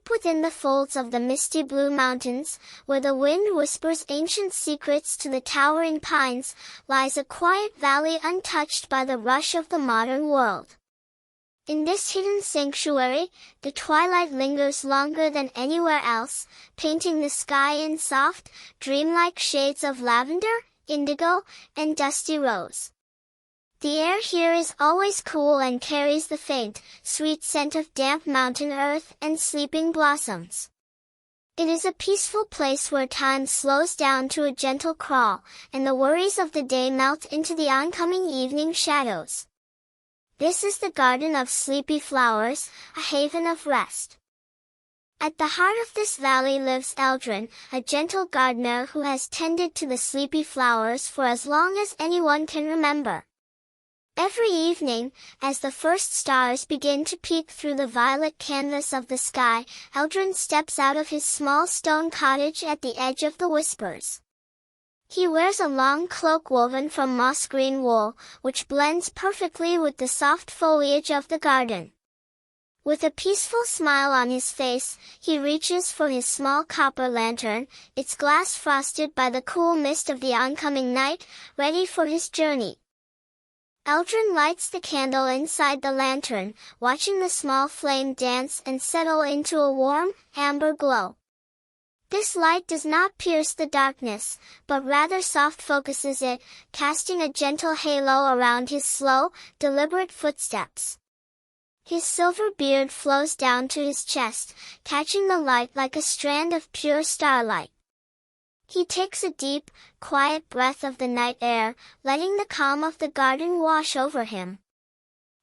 Deep within the folds of the misty blue mountains, where the wind whispers ancient secrets to the towering pines, lies a quiet valley untouched by the rush of the modern world. In this hidden sanctuary, the twilight lingers longer than anywhere else, painting the sky in soft, dreamlike shades of lavender, indigo, and dusty rose. The air here is always cool and carries the faint, sweet scent of damp mountain earth and sleeping blossoms. It is a peaceful place where time slows down to a gentle crawl, and the worries of the day melt into the oncoming evening shadows. This is the Garden of Sleepy Flowers, a haven of rest. At the heart of this valley lives Eldrin, a gentle gardener who has tended to the sleepy flowers for as long as anyone can remember. Every evening, as the first stars begin to peek through the violet canvas of the sky, Eldrin steps out of his small stone cottage at the edge of the whispers. He wears a long cloak woven from moss-green wool, which blends perfectly with the soft foliage of the garden. With a peaceful smile on his face, he reaches for his small copper lantern, its glass frosted by the cool mist of the oncoming night, ready for his journey. Eldrin lights the candle inside the lantern, watching the small flame dance and settle into a warm, amber glow. This light does not pierce the darkness, but rather soft focuses it, casting a gentle halo around his slow, deliberate footsteps. His silver beard flows down to his chest, catching the light like a strand of pure starlight. He takes a deep, quiet breath of the night air, letting the calm of the garden wash over him.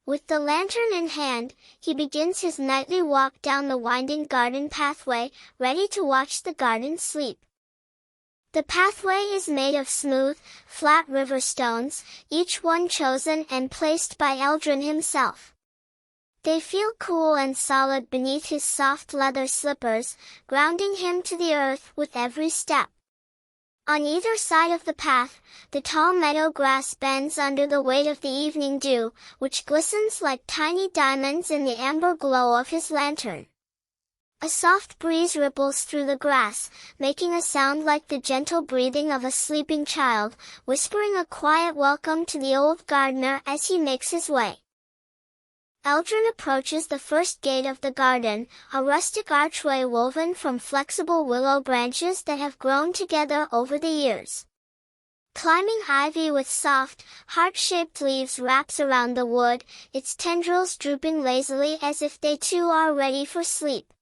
With the lantern in hand, he begins his nightly walk down the winding garden pathway, ready to watch the garden sleep. The pathway is made of smooth, flat river stones, each one chosen and placed by Eldrin himself. They feel cool and solid beneath his soft leather slippers, grounding him to the earth with every step. On either side of the path, the tall meadow grass bends under the weight of the evening dew, which glistens like tiny diamonds in the amber glow of his lantern. A soft breeze ripples through the grass, making a sound like the gentle breathing of a sleeping child, whispering a quiet welcome to the old gardener as he makes his way. Eldrin approaches the first gate of the garden, a rustic archway woven from flexible willow branches that have grown together over the years. Climbing ivy with soft, heart-shaped leaves wraps around the wood, its tendrils drooping lazily as if they too are ready for sleep.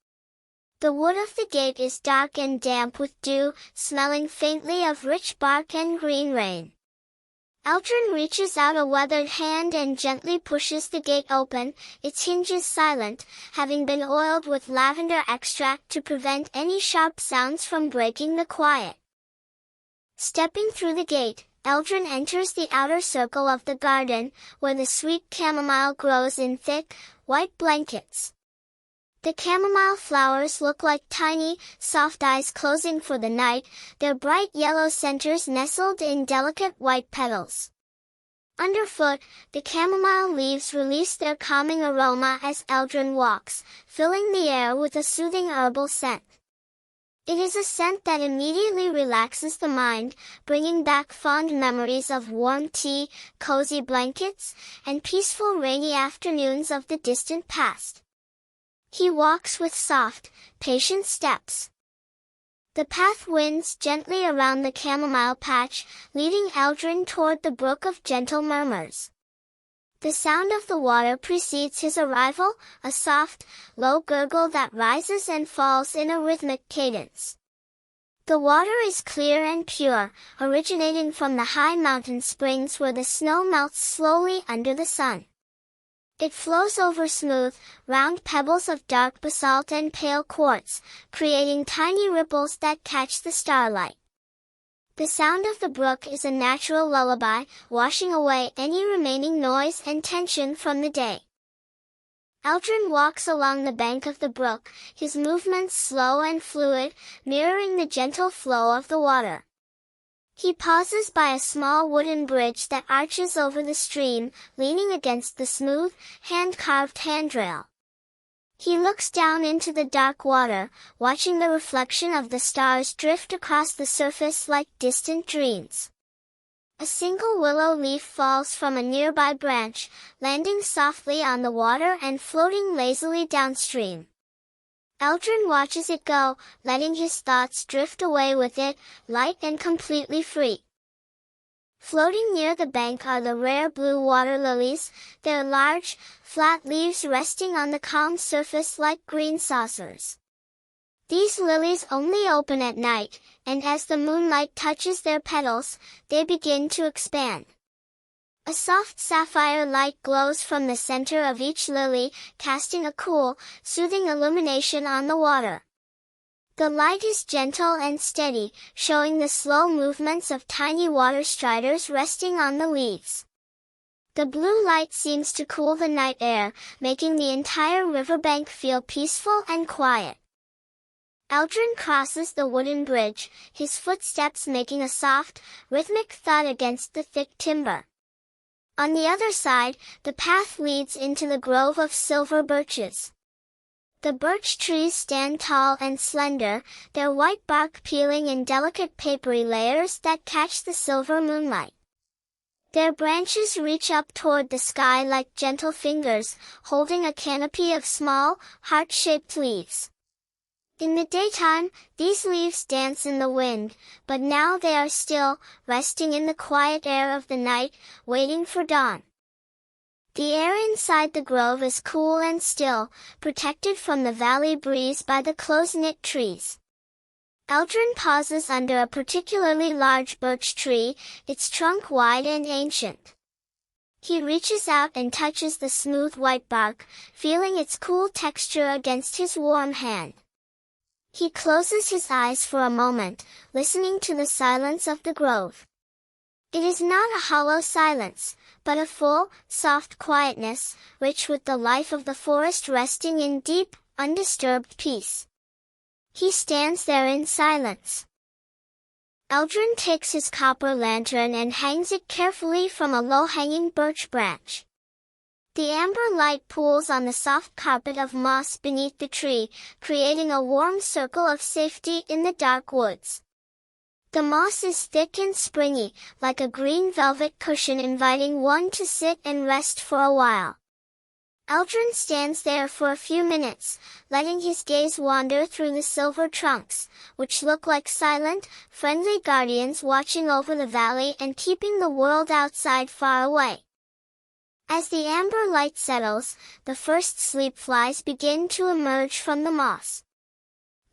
The wood of the gate is dark and damp with dew, smelling faintly of rich bark and green rain. Eldrin reaches out a weathered hand and gently pushes the gate open, its hinges silent, having been oiled with lavender extract to prevent any sharp sounds from breaking the quiet. Stepping through the gate, Eldrin enters the outer circle of the garden, where the sweet chamomile grows in thick, white blankets. The chamomile flowers look like tiny, soft eyes closing for the night, their bright yellow centers nestled in delicate white petals. Underfoot, the chamomile leaves release their calming aroma as Eldrin walks, filling the air with a soothing herbal scent. It is a scent that immediately relaxes the mind, bringing back fond memories of warm tea, cozy blankets, and peaceful rainy afternoons of the distant past. He walks with soft, patient steps. The path winds gently around the chamomile patch, leading Eldrin toward the brook of gentle murmurs. The sound of the water precedes his arrival, a soft, low gurgle that rises and falls in a rhythmic cadence. The water is clear and pure, originating from the high mountain springs where the snow melts slowly under the sun. It flows over smooth, round pebbles of dark basalt and pale quartz, creating tiny ripples that catch the starlight. The sound of the brook is a natural lullaby, washing away any remaining noise and tension from the day. Eldrin walks along the bank of the brook, his movements slow and fluid, mirroring the gentle flow of the water. He pauses by a small wooden bridge that arches over the stream, leaning against the smooth, hand-carved handrail. He looks down into the dark water, watching the reflection of the stars drift across the surface like distant dreams. A single willow leaf falls from a nearby branch, landing softly on the water and floating lazily downstream. Eldrin watches it go, letting his thoughts drift away with it, light and completely free. Floating near the bank are the rare blue water lilies, their large, flat leaves resting on the calm surface like green saucers. These lilies only open at night, and as the moonlight touches their petals, they begin to expand. A soft sapphire light glows from the center of each lily, casting a cool, soothing illumination on the water. The light is gentle and steady, showing the slow movements of tiny water striders resting on the leaves. The blue light seems to cool the night air, making the entire riverbank feel peaceful and quiet. Eldrin crosses the wooden bridge, his footsteps making a soft, rhythmic thud against the thick timber. On the other side, the path leads into the grove of silver birches. The birch trees stand tall and slender, their white bark peeling in delicate papery layers that catch the silver moonlight. Their branches reach up toward the sky like gentle fingers, holding a canopy of small, heart-shaped leaves. In the daytime, these leaves dance in the wind, but now they are still, resting in the quiet air of the night, waiting for dawn. The air inside the grove is cool and still, protected from the valley breeze by the close-knit trees. Eldrin pauses under a particularly large birch tree, its trunk wide and ancient. He reaches out and touches the smooth white bark, feeling its cool texture against his warm hand. He closes his eyes for a moment, listening to the silence of the grove. It is not a hollow silence, but a full, soft quietness, rich with the life of the forest resting in deep, undisturbed peace. He stands there in silence. Eldrin takes his copper lantern and hangs it carefully from a low-hanging birch branch. The amber light pools on the soft carpet of moss beneath the tree, creating a warm circle of safety in the dark woods. The moss is thick and springy, like a green velvet cushion inviting one to sit and rest for a while. Eldrin stands there for a few minutes, letting his gaze wander through the silver trunks, which look like silent, friendly guardians watching over the valley and keeping the world outside far away. As the amber light settles, the first sleep flies begin to emerge from the moss.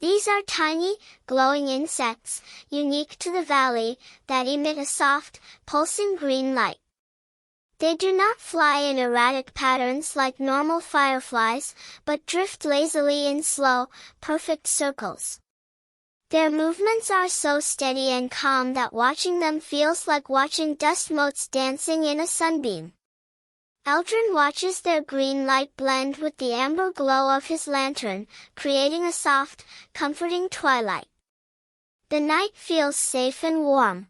These are tiny, glowing insects, unique to the valley, that emit a soft, pulsing green light. They do not fly in erratic patterns like normal fireflies, but drift lazily in slow, perfect circles. Their movements are so steady and calm that watching them feels like watching dust motes dancing in a sunbeam. Eldrin watches their green light blend with the amber glow of his lantern, creating a soft, comforting twilight. The night feels safe and warm.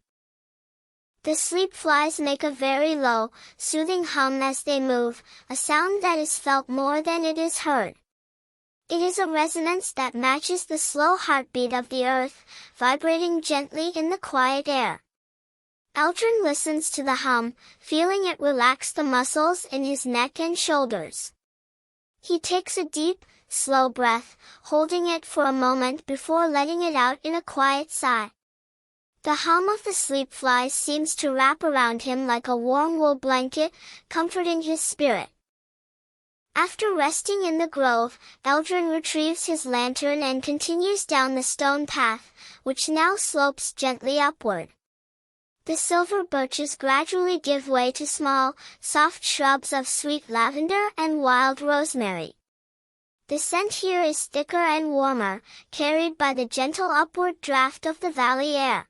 The sleep flies make a very low, soothing hum as they move, a sound that is felt more than it is heard. It is a resonance that matches the slow heartbeat of the earth, vibrating gently in the quiet air. Eldrin listens to the hum, feeling it relax the muscles in his neck and shoulders. He takes a deep, slow breath, holding it for a moment before letting it out in a quiet sigh. The hum of the sleep flies seems to wrap around him like a warm wool blanket, comforting his spirit. After resting in the grove, Eldrin retrieves his lantern and continues down the stone path, which now slopes gently upward. The silver birches gradually give way to small, soft shrubs of sweet lavender and wild rosemary. The scent here is thicker and warmer, carried by the gentle upward draft of the valley air.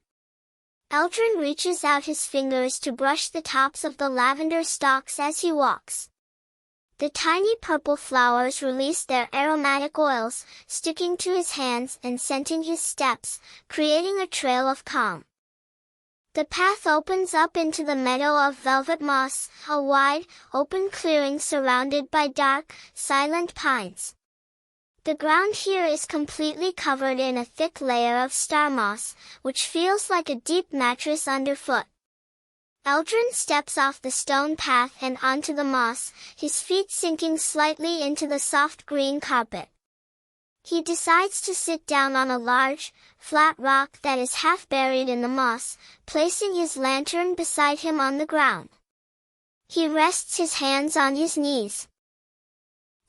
Eldrin reaches out his fingers to brush the tops of the lavender stalks as he walks. The tiny purple flowers release their aromatic oils, sticking to his hands and scenting his steps, creating a trail of calm. The path opens up into the meadow of velvet moss, a wide, open clearing surrounded by dark, silent pines. The ground here is completely covered in a thick layer of star moss, which feels like a deep mattress underfoot. Eldrin steps off the stone path and onto the moss, his feet sinking slightly into the soft green carpet. He decides to sit down on a large, flat rock that is half buried in the moss, placing his lantern beside him on the ground. He rests his hands on his knees.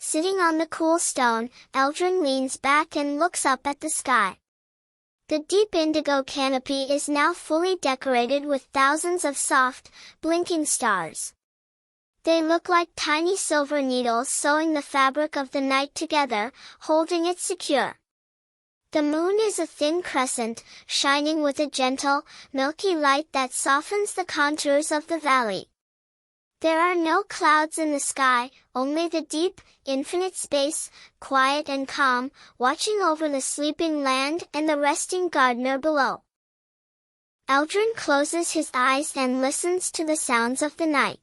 Sitting on the cool stone, Eldrin leans back and looks up at the sky. The deep indigo canopy is now fully decorated with thousands of soft, blinking stars. They look like tiny silver needles sewing the fabric of the night together, holding it secure. The moon is a thin crescent, shining with a gentle, milky light that softens the contours of the valley. There are no clouds in the sky, only the deep, infinite space, quiet and calm, watching over the sleeping land and the resting gardener below. Eldrin closes his eyes and listens to the sounds of the night.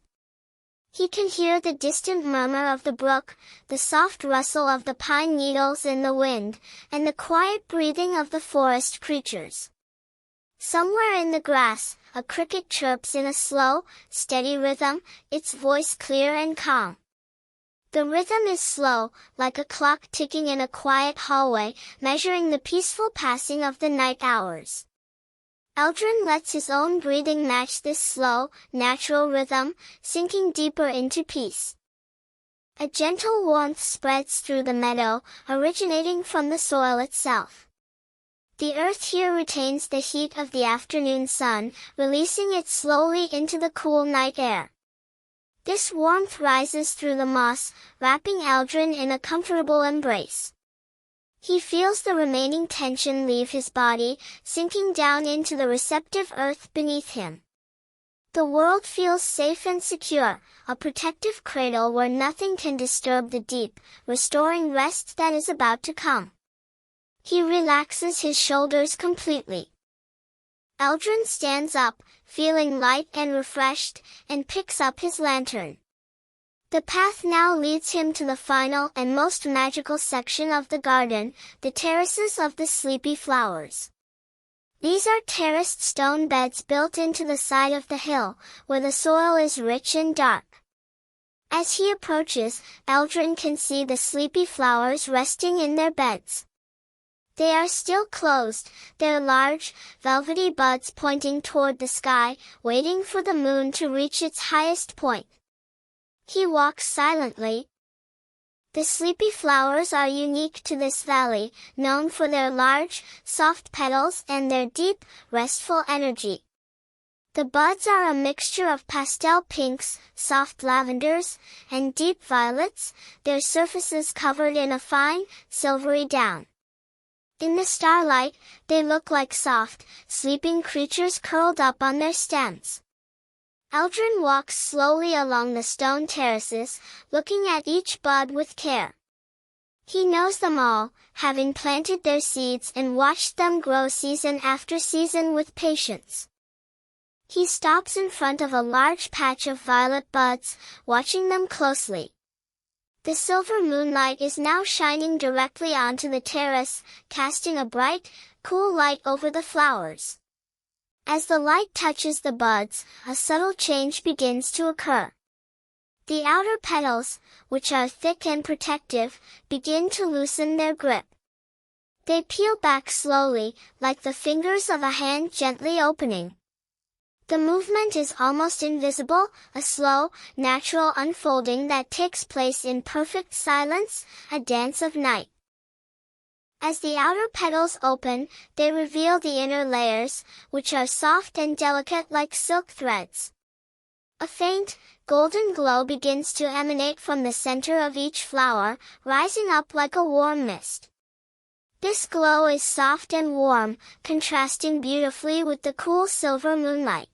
He can hear the distant murmur of the brook, the soft rustle of the pine needles in the wind, and the quiet breathing of the forest creatures. Somewhere in the grass, a cricket chirps in a slow, steady rhythm, its voice clear and calm. The rhythm is slow, like a clock ticking in a quiet hallway, measuring the peaceful passing of the night hours. Eldrin lets his own breathing match this slow, natural rhythm, sinking deeper into peace. A gentle warmth spreads through the meadow, originating from the soil itself. The earth here retains the heat of the afternoon sun, releasing it slowly into the cool night air. This warmth rises through the moss, wrapping Eldrin in a comfortable embrace. He feels the remaining tension leave his body, sinking down into the receptive earth beneath him. The world feels safe and secure, a protective cradle where nothing can disturb the deep, restoring rest that is about to come. He relaxes his shoulders completely. Eldrin stands up, feeling light and refreshed, and picks up his lantern. The path now leads him to the final and most magical section of the garden, the terraces of the sleepy flowers. These are terraced stone beds built into the side of the hill, where the soil is rich and dark. As he approaches, Eldrin can see the sleepy flowers resting in their beds. They are still closed, their large, velvety buds pointing toward the sky, waiting for the moon to reach its highest point. He walks silently. The sleepy flowers are unique to this valley, known for their large, soft petals and their deep, restful energy. The buds are a mixture of pastel pinks, soft lavenders, and deep violets, their surfaces covered in a fine, silvery down. In the starlight, they look like soft, sleeping creatures curled up on their stems. Eldrin walks slowly along the stone terraces, looking at each bud with care. He knows them all, having planted their seeds and watched them grow season after season with patience. He stops in front of a large patch of violet buds, watching them closely. The silver moonlight is now shining directly onto the terrace, casting a bright, cool light over the flowers. As the light touches the buds, a subtle change begins to occur. The outer petals, which are thick and protective, begin to loosen their grip. They peel back slowly, like the fingers of a hand gently opening. The movement is almost invisible, a slow, natural unfolding that takes place in perfect silence, a dance of night. As the outer petals open, they reveal the inner layers, which are soft and delicate like silk threads. A faint, golden glow begins to emanate from the center of each flower, rising up like a warm mist. This glow is soft and warm, contrasting beautifully with the cool silver moonlight.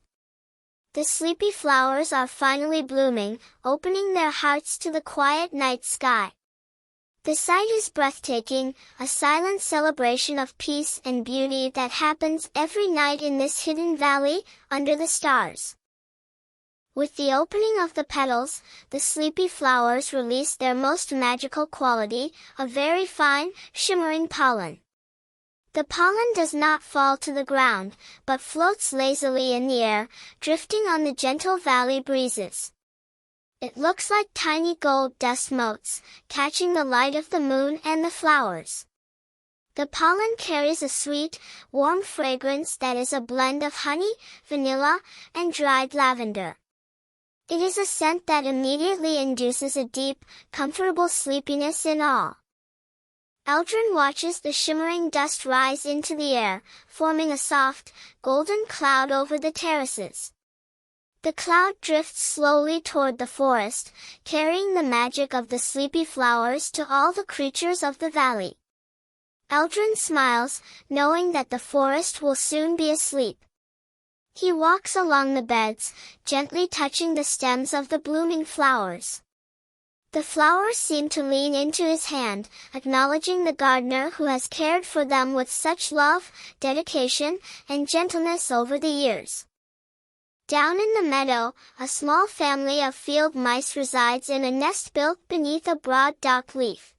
The sleepy flowers are finally blooming, opening their hearts to the quiet night sky. The sight is breathtaking, a silent celebration of peace and beauty that happens every night in this hidden valley, under the stars. With the opening of the petals, the sleepy flowers release their most magical quality, a very fine, shimmering pollen. The pollen does not fall to the ground, but floats lazily in the air, drifting on the gentle valley breezes. It looks like tiny gold dust motes, catching the light of the moon and the flowers. The pollen carries a sweet, warm fragrance that is a blend of honey, vanilla, and dried lavender. It is a scent that immediately induces a deep, comfortable sleepiness in all. Eldrin watches the shimmering dust rise into the air, forming a soft, golden cloud over the terraces. The cloud drifts slowly toward the forest, carrying the magic of the sleepy flowers to all the creatures of the valley. Eldrin smiles, knowing that the forest will soon be asleep. He walks along the beds, gently touching the stems of the blooming flowers. The flowers seem to lean into his hand, acknowledging the gardener who has cared for them with such love, dedication, and gentleness over the years. Down in the meadow, a small family of field mice resides in a nest built beneath a broad dock leaf.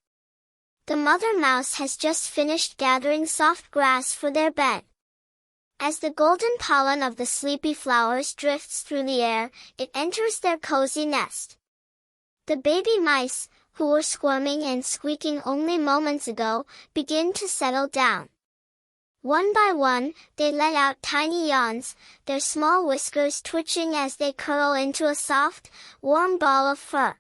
The mother mouse has just finished gathering soft grass for their bed. As the golden pollen of the sleepy flowers drifts through the air, it enters their cozy nest. The baby mice, who were squirming and squeaking only moments ago, begin to settle down. One by one, they let out tiny yawns, their small whiskers twitching as they curl into a soft, warm ball of fur.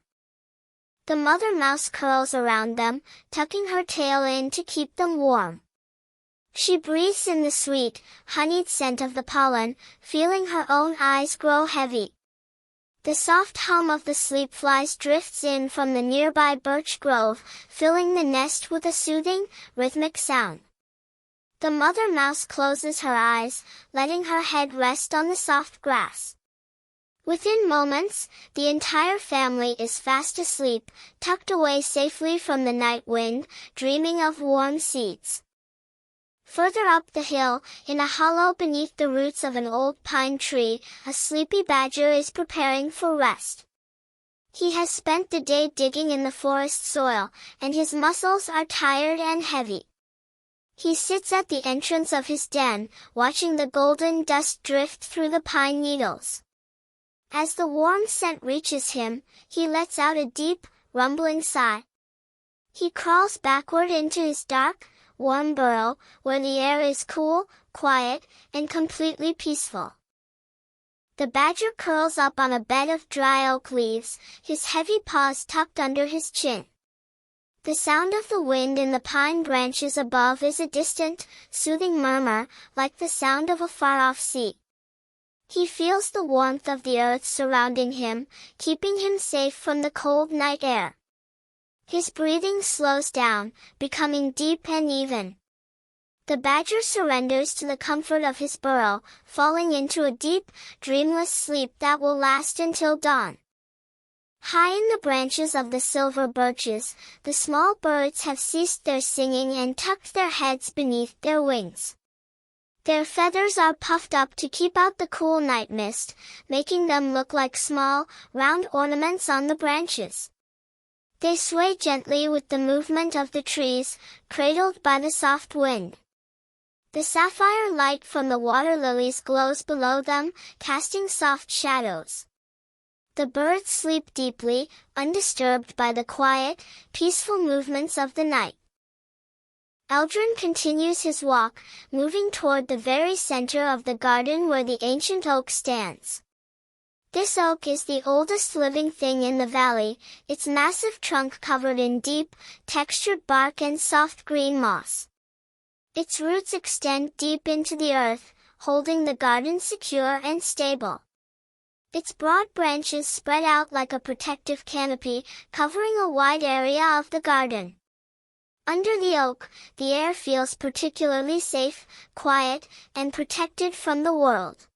The mother mouse curls around them, tucking her tail in to keep them warm. She breathes in the sweet, honeyed scent of the pollen, feeling her own eyes grow heavy. The soft hum of the sleep flies drifts in from the nearby birch grove, filling the nest with a soothing, rhythmic sound. The mother mouse closes her eyes, letting her head rest on the soft grass. Within moments, the entire family is fast asleep, tucked away safely from the night wind, dreaming of warm seeds. Further up the hill, in a hollow beneath the roots of an old pine tree, a sleepy badger is preparing for rest. He has spent the day digging in the forest soil, and his muscles are tired and heavy. He sits at the entrance of his den, watching the golden dust drift through the pine needles. As the warm scent reaches him, he lets out a deep, rumbling sigh. He crawls backward into his dark, warm burrow, where the air is cool, quiet, and completely peaceful. The badger curls up on a bed of dry oak leaves, his heavy paws tucked under his chin. The sound of the wind in the pine branches above is a distant, soothing murmur, like the sound of a far-off sea. He feels the warmth of the earth surrounding him, keeping him safe from the cold night air. His breathing slows down, becoming deep and even. The badger surrenders to the comfort of his burrow, falling into a deep, dreamless sleep that will last until dawn. High in the branches of the silver birches, the small birds have ceased their singing and tucked their heads beneath their wings. Their feathers are puffed up to keep out the cool night mist, making them look like small, round ornaments on the branches. They sway gently with the movement of the trees, cradled by the soft wind. The sapphire light from the water lilies glows below them, casting soft shadows. The birds sleep deeply, undisturbed by the quiet, peaceful movements of the night. Eldrin continues his walk, moving toward the very center of the garden where the ancient oak stands. This oak is the oldest living thing in the valley, its massive trunk covered in deep, textured bark and soft green moss. Its roots extend deep into the earth, holding the garden secure and stable. Its broad branches spread out like a protective canopy, covering a wide area of the garden. Under the oak, the air feels particularly safe, quiet, and protected from the world.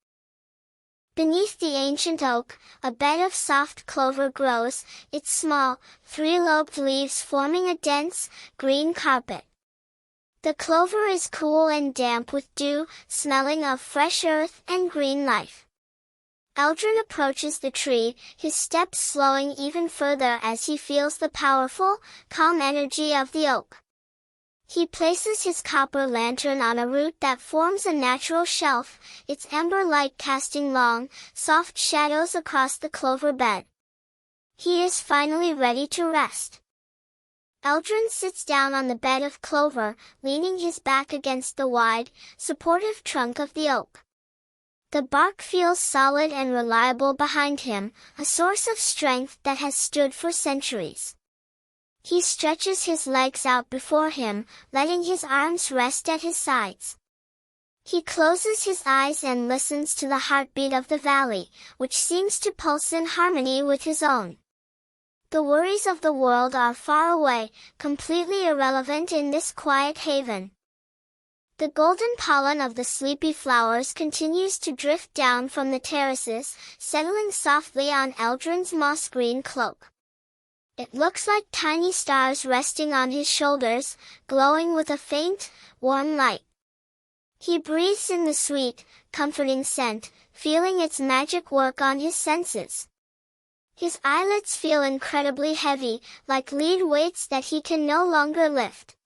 Beneath the ancient oak, a bed of soft clover grows, its small, three-lobed leaves forming a dense, green carpet. The clover is cool and damp with dew, smelling of fresh earth and green life. Eldrin approaches the tree, his steps slowing even further as he feels the powerful, calm energy of the oak. He places his copper lantern on a root that forms a natural shelf, its amber light casting long, soft shadows across the clover bed. He is finally ready to rest. Eldrin sits down on the bed of clover, leaning his back against the wide, supportive trunk of the oak. The bark feels solid and reliable behind him, a source of strength that has stood for centuries. He stretches his legs out before him, letting his arms rest at his sides. He closes his eyes and listens to the heartbeat of the valley, which seems to pulse in harmony with his own. The worries of the world are far away, completely irrelevant in this quiet haven. The golden pollen of the sleepy flowers continues to drift down from the terraces, settling softly on Eldrin's moss-green cloak. It looks like tiny stars resting on his shoulders, glowing with a faint, warm light. He breathes in the sweet, comforting scent, feeling its magic work on his senses. His eyelids feel incredibly heavy, like lead weights that he can no longer lift.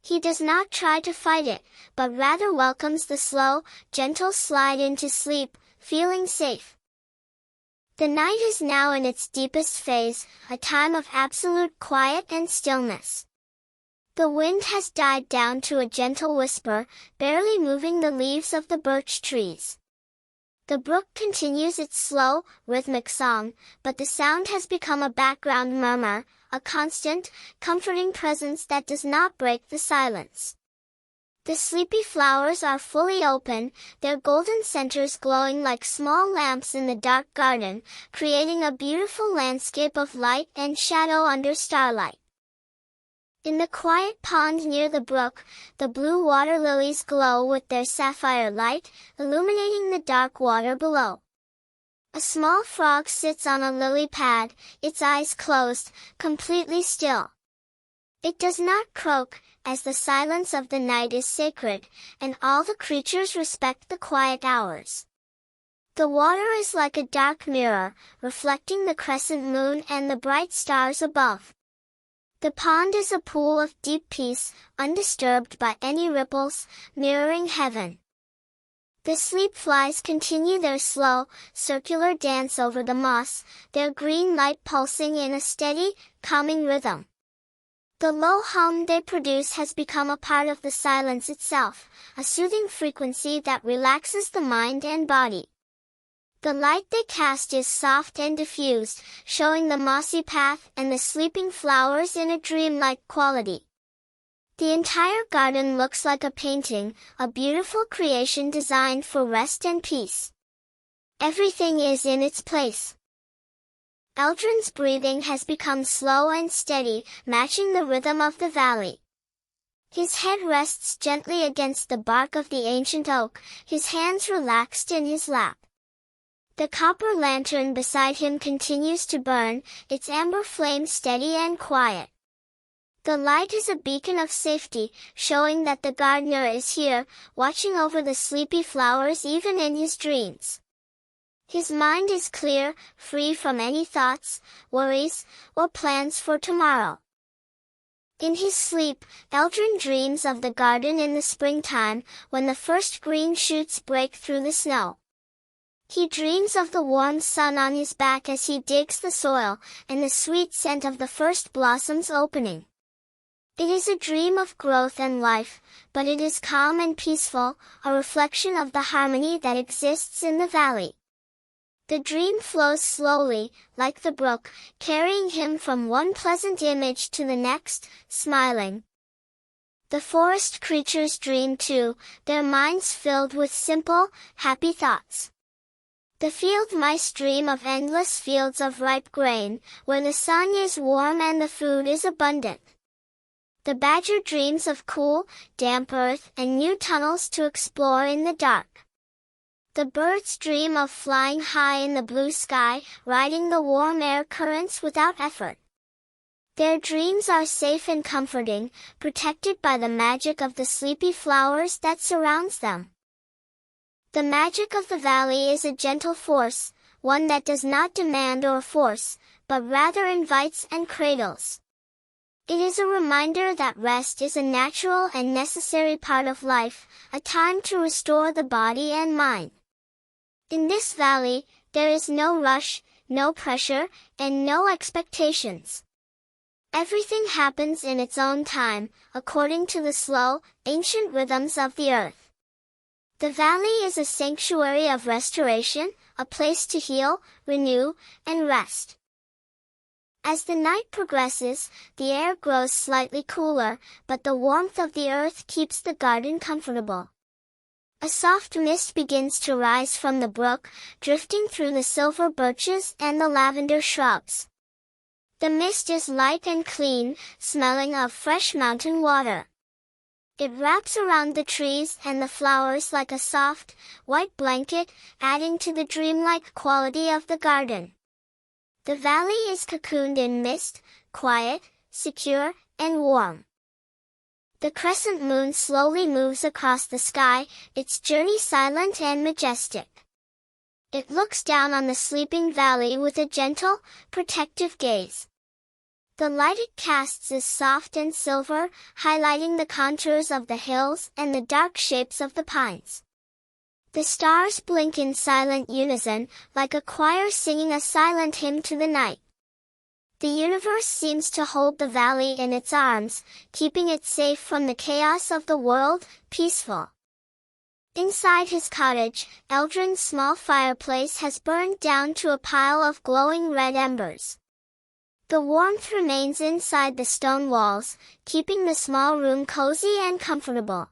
He does not try to fight it, but rather welcomes the slow, gentle slide into sleep, feeling safe. The night is now in its deepest phase, a time of absolute quiet and stillness. The wind has died down to a gentle whisper, barely moving the leaves of the birch trees. The brook continues its slow, rhythmic song, but the sound has become a background murmur, a constant, comforting presence that does not break the silence. The sleepy flowers are fully open, their golden centers glowing like small lamps in the dark garden, creating a beautiful landscape of light and shadow under starlight. In the quiet pond near the brook, the blue water lilies glow with their sapphire light, illuminating the dark water below. A small frog sits on a lily pad, its eyes closed, completely still. It does not croak, as the silence of the night is sacred, and all the creatures respect the quiet hours. The water is like a dark mirror, reflecting the crescent moon and the bright stars above. The pond is a pool of deep peace, undisturbed by any ripples, mirroring heaven. The sleep flies continue their slow, circular dance over the moss, their green light pulsing in a steady, calming rhythm. The low hum they produce has become a part of the silence itself, a soothing frequency that relaxes the mind and body. The light they cast is soft and diffused, showing the mossy path and the sleeping flowers in a dreamlike quality. The entire garden looks like a painting, a beautiful creation designed for rest and peace. Everything is in its place. Eldrin's breathing has become slow and steady, matching the rhythm of the valley. His head rests gently against the bark of the ancient oak, his hands relaxed in his lap. The copper lantern beside him continues to burn, its amber flame steady and quiet. The light is a beacon of safety, showing that the gardener is here, watching over the sleepy flowers even in his dreams. His mind is clear, free from any thoughts, worries, or plans for tomorrow. In his sleep, Eldrin dreams of the garden in the springtime, when the first green shoots break through the snow. He dreams of the warm sun on his back as he digs the soil, and the sweet scent of the first blossoms opening. It is a dream of growth and life, but it is calm and peaceful, a reflection of the harmony that exists in the valley. The dream flows slowly, like the brook, carrying him from one pleasant image to the next, smiling. The forest creatures dream too, their minds filled with simple, happy thoughts. The field mice dream of endless fields of ripe grain, where the sun is warm and the food is abundant. The badger dreams of cool, damp earth and new tunnels to explore in the dark. The birds dream of flying high in the blue sky, riding the warm air currents without effort. Their dreams are safe and comforting, protected by the magic of the sleepy flowers that surrounds them. The magic of the valley is a gentle force, one that does not demand or force, but rather invites and cradles. It is a reminder that rest is a natural and necessary part of life, a time to restore the body and mind. In this valley, there is no rush, no pressure, and no expectations. Everything happens in its own time, according to the slow, ancient rhythms of the earth. The valley is a sanctuary of restoration, a place to heal, renew, and rest. As the night progresses, the air grows slightly cooler, but the warmth of the earth keeps the garden comfortable. A soft mist begins to rise from the brook, drifting through the silver birches and the lavender shrubs. The mist is light and clean, smelling of fresh mountain water. It wraps around the trees and the flowers like a soft, white blanket, adding to the dreamlike quality of the garden. The valley is cocooned in mist, quiet, secure, and warm. The crescent moon slowly moves across the sky, its journey silent and majestic. It looks down on the sleeping valley with a gentle, protective gaze. The light it casts is soft and silver, highlighting the contours of the hills and the dark shapes of the pines. The stars blink in silent unison, like a choir singing a silent hymn to the night. The universe seems to hold the valley in its arms, keeping it safe from the chaos of the world, peaceful. Inside his cottage, Eldrin's small fireplace has burned down to a pile of glowing red embers. The warmth remains inside the stone walls, keeping the small room cozy and comfortable.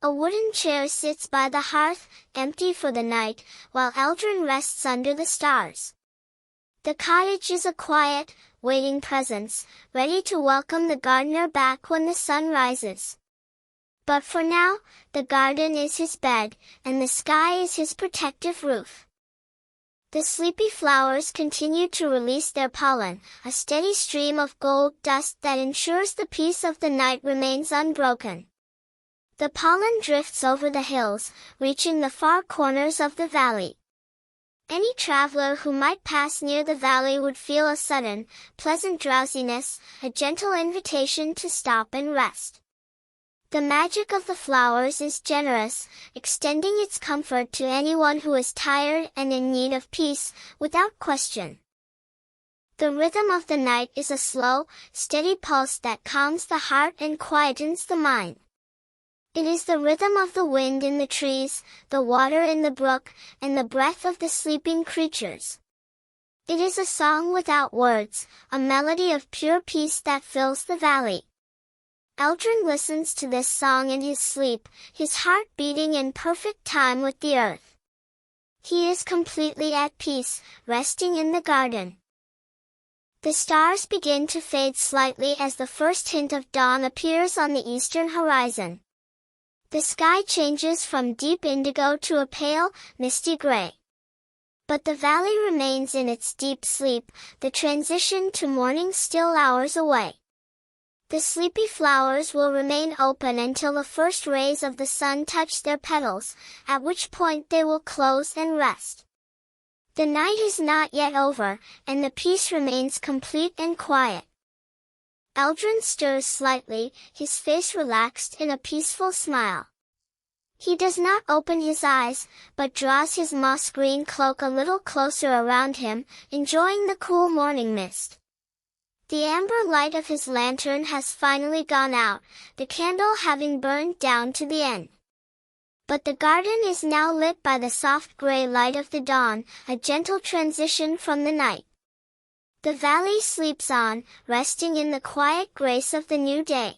A wooden chair sits by the hearth, empty for the night, while Eldrin rests under the stars. The cottage is a quiet, waiting presence, ready to welcome the gardener back when the sun rises. But for now, the garden is his bed, and the sky is his protective roof. The sleepy flowers continue to release their pollen, a steady stream of gold dust that ensures the peace of the night remains unbroken. The pollen drifts over the hills, reaching the far corners of the valley. Any traveler who might pass near the valley would feel a sudden, pleasant drowsiness, a gentle invitation to stop and rest. The magic of the flowers is generous, extending its comfort to anyone who is tired and in need of peace, without question. The rhythm of the night is a slow, steady pulse that calms the heart and quietens the mind. It is the rhythm of the wind in the trees, the water in the brook, and the breath of the sleeping creatures. It is a song without words, a melody of pure peace that fills the valley. Eldrin listens to this song in his sleep, his heart beating in perfect time with the earth. He is completely at peace, resting in the garden. The stars begin to fade slightly as the first hint of dawn appears on the eastern horizon. The sky changes from deep indigo to a pale, misty gray. But the valley remains in its deep sleep, the transition to morning still hours away. The sleepy flowers will remain open until the first rays of the sun touch their petals, at which point they will close and rest. The night is not yet over, and the peace remains complete and quiet. Eldrin stirs slightly, his face relaxed in a peaceful smile. He does not open his eyes, but draws his moss-green cloak a little closer around him, enjoying the cool morning mist. The amber light of his lantern has finally gone out, the candle having burned down to the end. But the garden is now lit by the soft gray light of the dawn, a gentle transition from the night. The valley sleeps on, resting in the quiet grace of the new day.